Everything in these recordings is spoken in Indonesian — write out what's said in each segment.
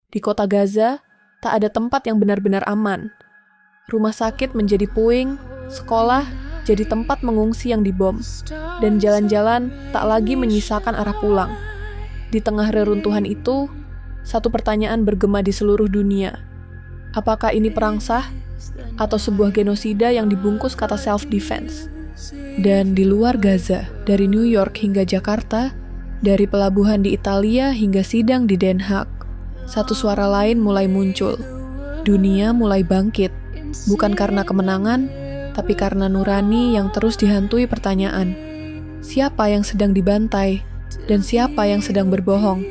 Di kota Gaza, tak ada tempat yang benar-benar aman. Rumah sakit menjadi puing, sekolah jadi tempat mengungsi yang dibom, dan jalan-jalan tak lagi menyisakan arah pulang. Di tengah reruntuhan itu, satu pertanyaan bergema di seluruh dunia. Apakah ini perang sah? Atau sebuah genosida yang dibungkus kata self-defense? Dan di luar Gaza, dari New York hingga Jakarta, dari pelabuhan di Italia hingga sidang di Den Haag, satu suara lain mulai muncul. Dunia mulai bangkit, bukan karena kemenangan, tapi karena nurani yang terus dihantui pertanyaan. Siapa yang sedang dibantai? Dan siapa yang sedang berbohong?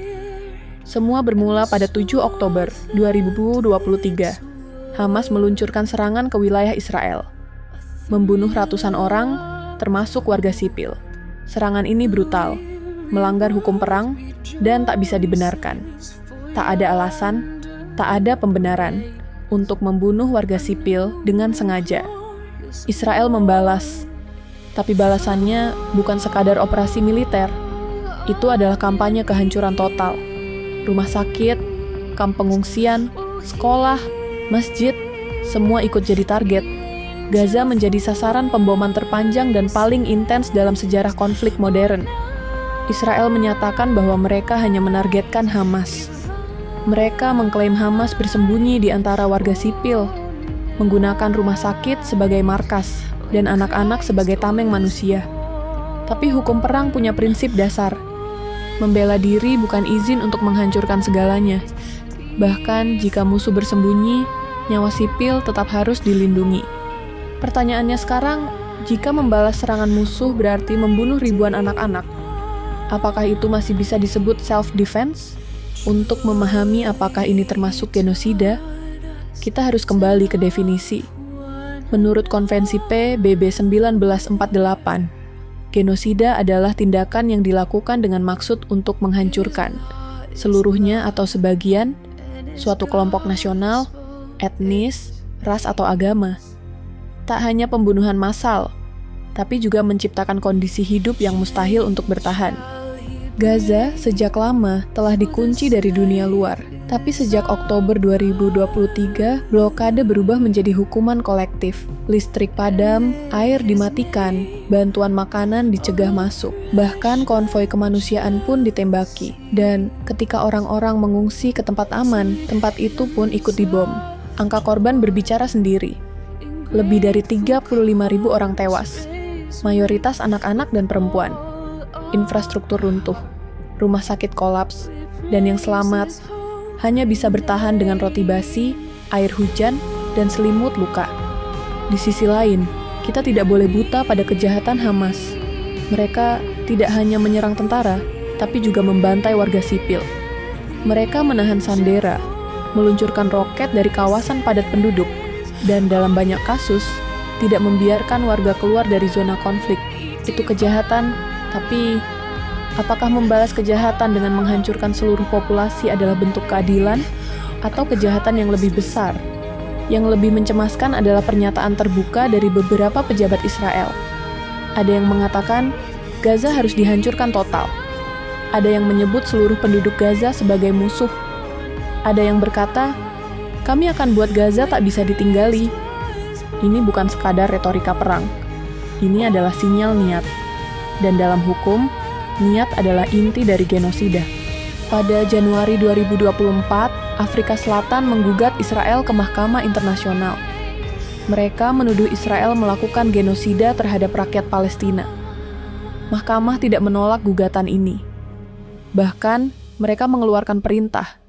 Semua bermula pada 7 Oktober 2023. Hamas meluncurkan serangan ke wilayah Israel, membunuh ratusan orang, termasuk warga sipil. Serangan ini brutal, melanggar hukum perang, dan tak bisa dibenarkan. Tak ada alasan, tak ada pembenaran untuk membunuh warga sipil dengan sengaja. Israel membalas, tapi balasannya bukan sekadar operasi militer. Itu adalah kampanye kehancuran total. Rumah sakit, kamp pengungsian, sekolah, masjid, semua ikut jadi target. Gaza menjadi sasaran pemboman terpanjang dan paling intens dalam sejarah konflik modern. Israel menyatakan bahwa mereka hanya menargetkan Hamas. Mereka mengklaim Hamas bersembunyi di antara warga sipil, menggunakan rumah sakit sebagai markas dan anak-anak sebagai tameng manusia. Tapi hukum perang punya prinsip dasar. Membela diri bukan izin untuk menghancurkan segalanya. Bahkan jika musuh bersembunyi, nyawa sipil tetap harus dilindungi. Pertanyaannya sekarang, jika membalas serangan musuh berarti membunuh ribuan anak-anak, apakah itu masih bisa disebut self-defense? Untuk memahami apakah ini termasuk genosida, kita harus kembali ke definisi. Menurut Konvensi PBB 1948, genosida adalah tindakan yang dilakukan dengan maksud untuk menghancurkan, seluruhnya atau sebagian, suatu kelompok nasional, etnis, ras atau agama. Tak hanya pembunuhan massal, tapi juga menciptakan kondisi hidup yang mustahil untuk bertahan. Gaza sejak lama telah dikunci dari dunia luar, tapi sejak Oktober 2023, blokade berubah menjadi hukuman kolektif. Listrik padam, air dimatikan, bantuan makanan dicegah masuk, bahkan konvoi kemanusiaan pun ditembaki. Dan ketika orang-orang mengungsi ke tempat aman, tempat itu pun ikut dibom. Angka korban berbicara sendiri. Lebih dari 35.000 orang tewas, mayoritas anak-anak dan perempuan. Infrastruktur runtuh, rumah sakit kolaps, dan yang selamat hanya bisa bertahan dengan roti basi, air hujan, dan selimut luka. Di sisi lain, kita tidak boleh buta pada kejahatan Hamas. Mereka tidak hanya menyerang tentara, tapi juga membantai warga sipil. Mereka menahan sandera, meluncurkan roket dari kawasan padat penduduk, dan dalam banyak kasus, tidak membiarkan warga keluar dari zona konflik. Itu kejahatan, tapi apakah membalas kejahatan dengan menghancurkan seluruh populasi adalah bentuk keadilan atau kejahatan yang lebih besar? Yang lebih mencemaskan adalah pernyataan terbuka dari beberapa pejabat Israel. Ada yang mengatakan Gaza harus dihancurkan total. Ada yang menyebut seluruh penduduk Gaza sebagai musuh. Ada yang berkata, kami akan buat Gaza tak bisa ditinggali. Ini bukan sekadar retorika perang. Ini adalah sinyal niat. Dan dalam hukum, niat adalah inti dari genosida. Pada Januari 2024, Afrika Selatan menggugat Israel ke Mahkamah Internasional. Mereka menuduh Israel melakukan genosida terhadap rakyat Palestina. Mahkamah tidak menolak gugatan ini. Bahkan, mereka mengeluarkan perintah.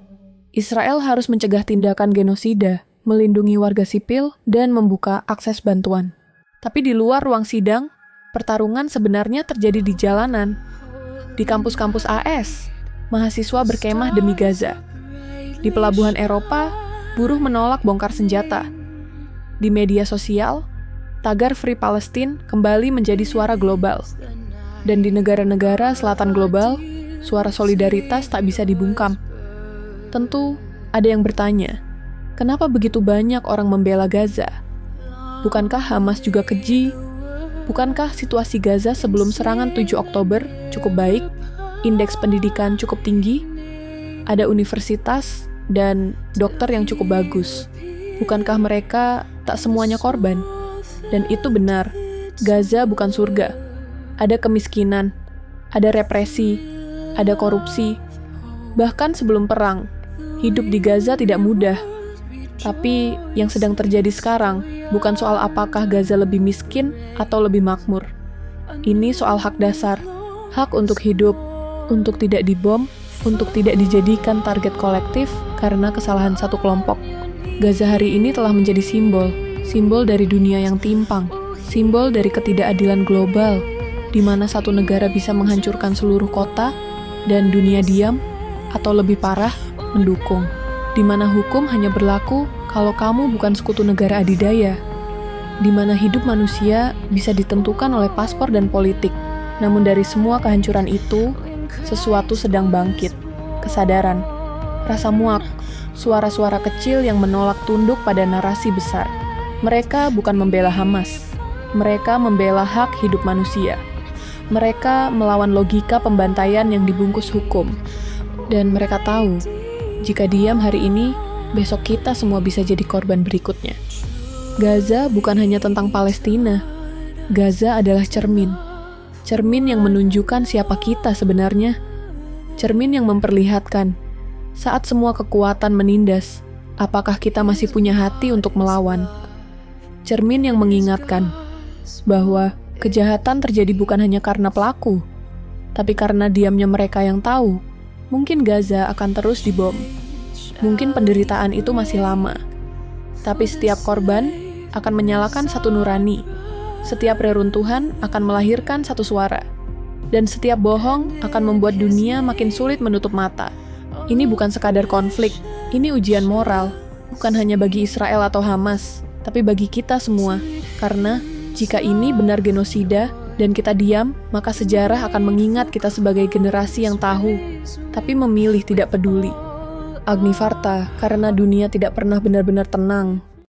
Israel harus mencegah tindakan genosida, melindungi warga sipil, dan membuka akses bantuan. Tapi di luar ruang sidang, pertarungan sebenarnya terjadi di jalanan. Di kampus-kampus AS, mahasiswa berkemah demi Gaza. Di pelabuhan Eropa, buruh menolak bongkar senjata. Di media sosial, tagar Free Palestine kembali menjadi suara global. Dan di negara-negara selatan global, suara solidaritas tak bisa dibungkam. Tentu, ada yang bertanya, kenapa begitu banyak orang membela Gaza? Bukankah Hamas juga keji? Bukankah situasi Gaza sebelum serangan 7 Oktober cukup baik? Indeks pendidikan cukup tinggi? Ada universitas, dan dokter yang cukup bagus. Bukankah mereka tak semuanya korban? Dan itu benar, Gaza bukan surga. Ada kemiskinan, ada represi, ada korupsi. Bahkan sebelum perang, hidup di Gaza tidak mudah. Tapi yang sedang terjadi sekarang bukan soal apakah Gaza lebih miskin atau lebih makmur. Ini soal hak dasar, hak untuk hidup, untuk tidak dibom, untuk tidak dijadikan target kolektif karena kesalahan satu kelompok. Gaza hari ini telah menjadi simbol dari dunia yang timpang, simbol dari ketidakadilan global, di mana satu negara bisa menghancurkan seluruh kota, dan dunia diam, atau lebih parah, mendukung. Di mana hukum hanya berlaku kalau kamu bukan sekutu negara adidaya. Di mana hidup manusia bisa ditentukan oleh paspor dan politik. Namun dari semua kehancuran itu, sesuatu sedang bangkit. Kesadaran, rasa muak, suara-suara kecil yang menolak tunduk pada narasi besar. Mereka bukan membela Hamas. Mereka membela hak hidup manusia. Mereka melawan logika pembantaian yang dibungkus hukum. Dan mereka tahu, jika diam hari ini, besok kita semua bisa jadi korban berikutnya. Gaza bukan hanya tentang Palestina. Gaza adalah cermin. Cermin yang menunjukkan siapa kita sebenarnya. Cermin yang memperlihatkan, saat semua kekuatan menindas, apakah kita masih punya hati untuk melawan? Cermin yang mengingatkan bahwa kejahatan terjadi bukan hanya karena pelaku, tapi karena diamnya mereka yang tahu. Mungkin Gaza akan terus dibom. Mungkin penderitaan itu masih lama. Tapi setiap korban akan menyalakan satu nurani. Setiap reruntuhan akan melahirkan satu suara. Dan setiap bohong akan membuat dunia makin sulit menutup mata. Ini bukan sekadar konflik, ini ujian moral. Bukan hanya bagi Israel atau Hamas, tapi bagi kita semua. Karena jika ini benar genosida dan kita diam, maka sejarah akan mengingat kita sebagai generasi yang tahu, tapi memilih tidak peduli. Agnifarta, karena dunia tidak pernah benar-benar tenang,